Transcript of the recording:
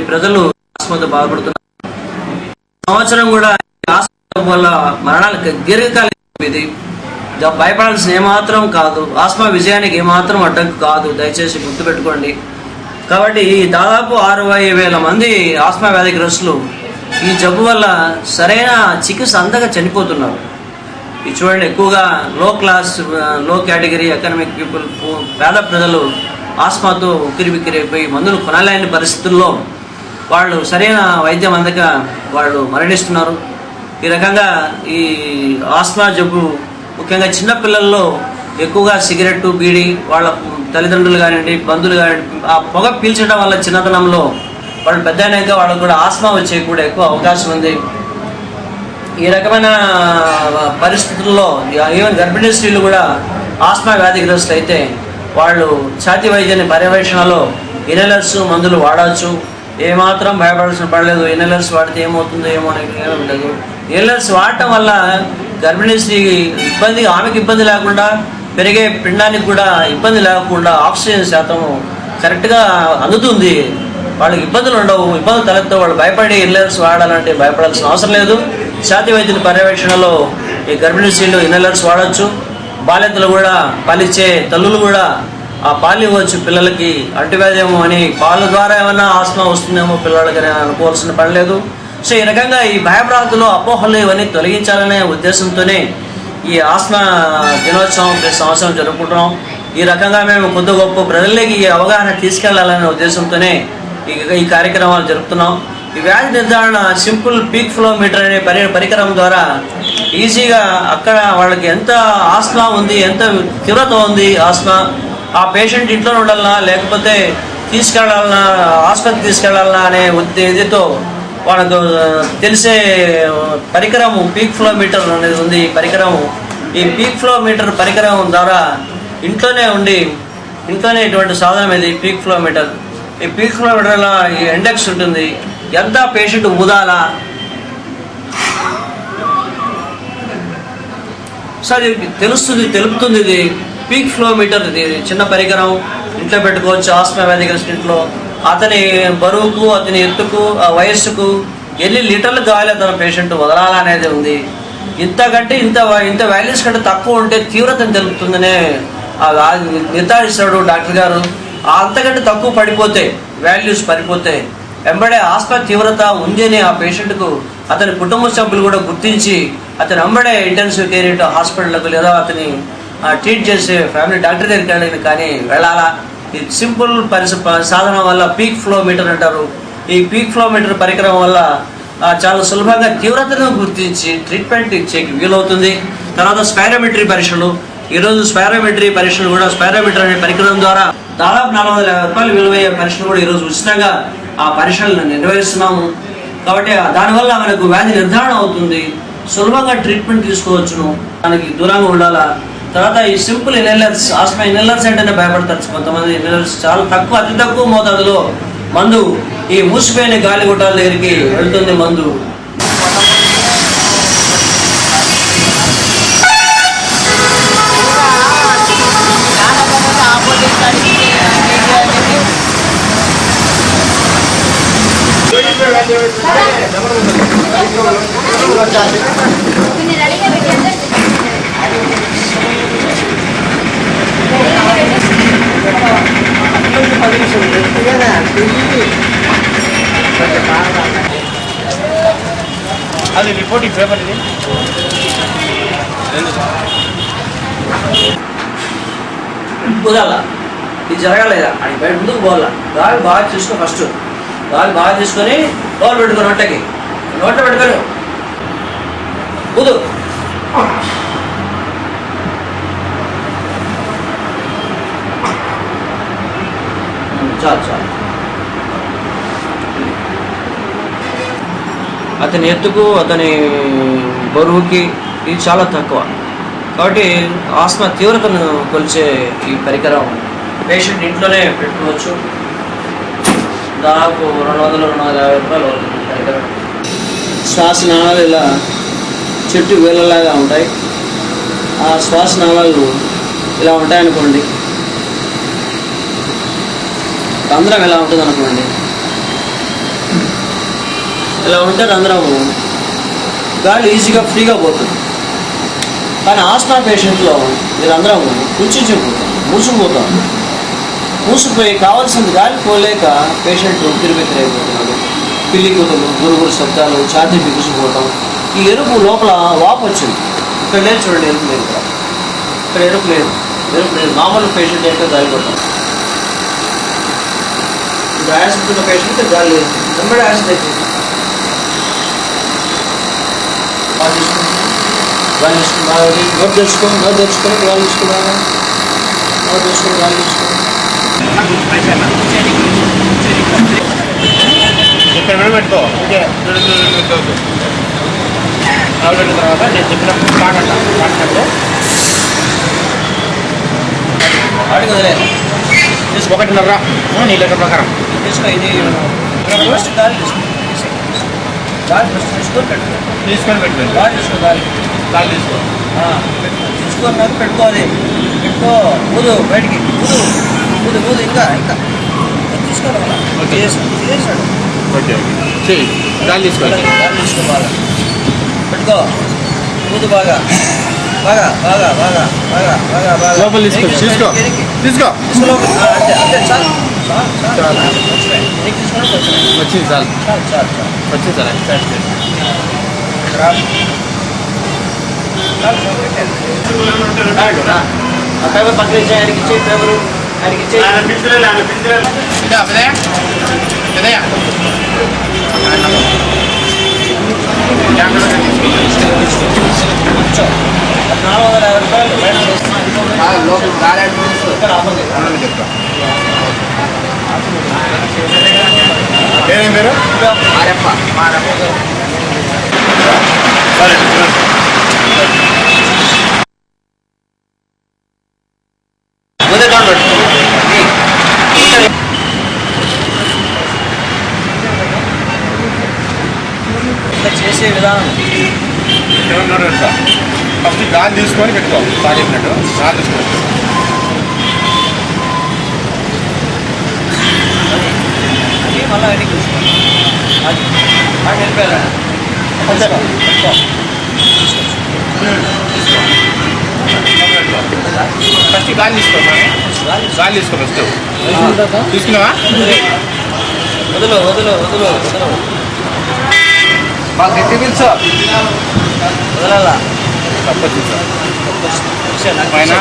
ప్రజలు ఆస్మాతో బాధపడుతున్నారు. సంవత్సరం కూడా ఆస్మా వల్ల మరణాలు దీర్ఘకాలిక. ఇది భయపడాల్సిన ఏమాత్రం కాదు. ఆస్మా విజయానికి ఏమాత్రం అడ్డంకు కాదు. దయచేసి గుర్తుపెట్టుకోండి. కాబట్టి దాదాపు 60,000 మంది ఆస్మా వ్యాధిగ్రస్తులు ఈ జబ్బు వల్ల సరైన చికిత్స అందక చనిపోతున్నారు. ఇది చూడండి, ఎక్కువగా లో కేటగిరీ ఎకనామిక్ పీపుల్, పేద ప్రజలు ఆస్మాతో ఉక్కిరిబిక్కిరైపోయి మందులు కొనలేని పరిస్థితుల్లో వాళ్ళు సరైన వైద్యం అందక వాళ్ళు మరణిస్తున్నారు. ఈ రకంగా ఈ ఆస్మా జబ్బు ముఖ్యంగా చిన్నపిల్లల్లో ఎక్కువగా సిగరెట్టు, బీడీ, వాళ్ళ తల్లిదండ్రులు కానివ్వండి, బంధువులు కానివ్వండి, ఆ పొగ పీల్చడం వల్ల చిన్నతనంలో వాళ్ళు పెద్ద అయినాక వాళ్ళకు కూడా ఆస్మా వచ్చే కూడా ఎక్కువ అవకాశం ఉంది. ఈ రకమైన పరిస్థితుల్లో ఈవెన్ గర్భిణీ స్త్రీలు కూడా ఆస్మా వ్యాధిగ్రస్తులు అయితే వాళ్ళు ఛాతీ వైద్యాన్ని పర్యవేక్షణలో ఇన్హేలర్స్ మందులు వాడవచ్చు. ఏమాత్రం భయపడాల్సిన పడలేదు. ఇన్హేలర్స్ వాడితే ఏమవుతుందో ఏమో అనేది ఉండదు. ఇన్హేలర్స్ వాడటం వల్ల గర్భిణీ స్త్రీ ఆమెకి ఇబ్బంది లేకుండా, పెరిగే పిండానికి కూడా ఇబ్బంది లేకుండా ఆక్సిజన్ శాతం కరెక్ట్గా అందుతుంది. వాళ్ళకి ఇబ్బందులు ఉండవు. ఇబ్బందులు తలెత్తవు. వాళ్ళు భయపడి ఇన్హేలర్స్ వాడాలంటే భయపడాల్సిన అవసరం లేదు. ఛాతీ వైద్యుల పర్యవేక్షణలో ఈ గర్భిణీ స్త్రీలు ఇన్హేలర్స్ వాడవచ్చు. బాలింతలు కూడా, పాలిచ్చే తల్లులు కూడా ఆ పాలు ఇవ్వచ్చు పిల్లలకి. అంటువ్యాధి ఏమో అని పాల ద్వారా ఏమైనా ఆస్మా వస్తుందేమో పిల్లలకి అనుకోవాల్సిన పని లేదు. సో ఈ రకంగా ఈ భయభ్రాంతులు, అపోహలు ఇవన్నీ తొలగించాలనే ఉద్దేశంతోనే ఈ ఆస్మా దినోత్సవం ప్రతి సంవత్సరం జరుపుకుంటున్నాం. ఈ రకంగా మేము కొద్ది గొప్ప ప్రజలకి ఈ అవగాహన తీసుకెళ్లాలనే ఉద్దేశంతోనే ఈ కార్యక్రమాలు జరుపుతున్నాం. ఈ వ్యాధి నిర్ధారణ సింపుల్ పీక్ ఫ్లో మీటర్ అనే పరికరం ద్వారా ఈజీగా అక్కడ వాళ్ళకి ఎంత ఆస్మా ఉంది, ఎంత తీవ్రత ఉంది ఆస్మా, ఆ పేషెంట్ ఇంట్లో ఉండాలన్నా లేకపోతే తీసుకెళ్లాలన్నా, ఆసుపత్రికి తీసుకెళ్లాలన్నా అనే ఇదితో వాళ్ళకు తెలిసే పరికరము పీక్ ఫ్లో మీటర్ అనేది ఉంది. ఈ పీక్ ఫ్లో మీటర్ పరికరం ద్వారా ఇంట్లోనే ఇటువంటి సాధనం ఇది పీక్ ఫ్లో మీటర్. ఈ పీక్ ఫ్లో మీటర్లో ఈ ఇండెక్స్ ఉంటుంది. ఎంత పేషెంట్ ఊదాలా సార్ తెలుపుతుంది. ఇది పీక్ ఫ్లో మీటర్. ఇది చిన్న పరికరం, ఇంట్లో పెట్టుకోవచ్చు. ఆస్మా వ్యాధిగ్రస్తుల ఇంట్లో అతని బరువుకు, అతని ఎత్తుకు, ఆ వయస్సుకు ఎన్ని లీటర్లు కావాలి అతని పేషెంట్ వదలాలనేది ఉంది. ఇంత వాల్యూస్ కంటే తక్కువ ఉంటే తీవ్రతను తెలుపుతుందనే నిర్ధారిస్తాడు డాక్టర్ గారు. అంతకంటే తక్కువ పడిపోతే, వాల్యూస్ పడిపోతే వెంబడే ఆస్మా తీవ్రత ఉంది అని ఆ పేషెంట్కు అతని కుటుంబ సభ్యులు కూడా గుర్తించి అతను వెంబడే ఇంటెన్సివ్ కేర్ హాస్పిటల్కు లేదా అతని ట్రీట్ చేసే ఫ్యామిలీ డాక్టర్ దగ్గరికి కానీ వెళ్ళాలా. ఈ సింపుల్ సాధనం వల్ల పీక్ ఫ్లో మీటర్ అంటారు. ఈ పీక్ ఫ్లో మీటర్ పరికరం వల్ల చాలా సులభంగా తీవ్రతను గుర్తించి ట్రీట్మెంట్ ఇచ్చేకి వీలవుతుంది. తర్వాత స్పైరోమెట్రీ పరీక్షలు. ఈరోజు స్పైరోమెట్రీ పరీక్షలు కూడా స్పైరోమీటర్ అనే పరికరం ద్వారా దాదాపు 450 రూపాయలు విలువయ్యే పరీక్షలు కూడా ఈరోజు ఉచితంగా ఆ పరీక్షలను నిర్వహిస్తున్నాము. కాబట్టి దానివల్ల మనకు వ్యాధి నిర్ధారణ అవుతుంది. సులభంగా ట్రీట్మెంట్ తీసుకోవచ్చును. దానికి దూరంగా ఉండాలా. తర్వాత ఈ సింపుల్ ఇన్హేలర్స్, ఆస్మా ఇన్హేలర్స్ అంటేనే భయపడతారు కొంతమంది. ఇన్హేలర్స్ చాలా అతి తక్కువ మోతాదులో మందు ఈ మూసిపోయిన గాలి గుట్టాల దగ్గరికి వెళ్తుంది మందు. అది రిపోర్టింగ్ పేపర్ ఇది కుదాలా, ఇది జరగలేదా అని బయట ముందుకు పోవాలా. గాలి బాగా చూసుకొని ఫస్ట్ గాలి బాగా తీసుకొని లోపల పెట్టుకుని నోట్లో పెట్టుకొని కుదు. చాలు. అతని ఎత్తుకు, అతని బరువుకి ఇది చాలా తక్కువ. కాబట్టి ఆస్మా తీవ్రతను కొలిచే ఈ పరికరం పేషెంట్ ఇంట్లోనే పెట్టుకోవచ్చు. దాదాపు 200-250 రూపాయలు అవుతుంది పరికరం. శ్వాసనాళాలు ఇలా చెట్టు వేలలాగా ఉంటాయి. ఆ శ్వాసనాళాలు ఇలా ఉంటాయనుకోండి. రంధ్రం ఎలా ఉంటుంది అనుకోండి. ఇలా ఉంటే రంధ్రము గాలి ఈజీగా ఫ్రీగా పోతుంది. కానీ ఆస్మా పేషెంట్లో ఈ రంధ్రము కుంచుకుపోతాం, మూసుకుపోతాం. మూసుకుపోయి కావాల్సింది గాలి పోలేక పేషెంట్ తిరిగిపోతున్నాడు. పిల్లి కూతులు, గురుగురు శబ్దాలు, ఛాతీ బిగుసిపోవటం. ఈ ఎరుపు లోపల వాపు వచ్చింది. ఇక్కడ లేదు చూడండి, ఎరుపు లేదు. ఇక్కడ ఎరుపు లేదు, ఎరుపు లేదు. మామూలు పేషెంట్ అయితే గాలి కొట్టాం. ఇప్పుడు యాసిడ్ ఉన్న పేషెంట్ గాలి లేదు, వెంబడి యాసిడ్ అయిపోయింది. గాలి తీసుకుని నోట్ తెచ్చుకొని గాలి తీసుకున్నాను. నోట్ తెచ్చుకొని గాలి తీసుకుని ఇక్కడ పెట్టుకో. పెట్టిన తర్వాత నేను చెప్పినప్పుడు పాడినప్పుడు వాడికి వదిలే 1.5 నీ లెక్క ప్రకారం తీసుకో. ఇది ఫస్ట్ గాలి తీసుకో, గాలి ఫస్ట్ తీసుకొని పెట్టుకో. తీసుకొని పెట్టు. గాలి తీసుకో, గాలి తీసుకో. తీసుకున్నాక పెట్టుకోవాలి. పెట్టుకో, ఊదు బయటికి, ఊదు ఇంకా తీసుకోవాలి. ఓకే. చేసాడు. ఓకే, చెయ్యి. గాలి తీసుకోవాలి. గాలి తీసుకో, బాగా పెట్టుకో. ఊదు బాగా. లోపల తీసుకో. తీసుకో. అంతే చాలు. వచ్చింది చాలు. వచ్చింది సార్. పేపర్ పక్కన ఇచ్చే, ఆయనకి ఇచ్చే పేపరు, ఆయనకి ఇచ్చే. కూర్చో. 450 రూపాయలు బయట లోపల గాలి ఇక్కడ ఆపండి. చెప్తా. ఏమేం పేరు? మారప్ప. చేసే విధానం ఫస్ట్ గాలి తీసుకొని పెట్టుకో. తాగేసినట్టు గాలి తీసుకొని అది మళ్ళీ వెనక్కి తీసుకోండి. అది వెళ్ళిపోయారా? ఫస్ట్ గాలి తీసుకో. గాలి తీసుకో ఫస్ట్. తీసుకున్నావా? వదులు. మాకు గట్టి పిలుచు. వదలాలా? తప్పొచ్చింది సార్. పైన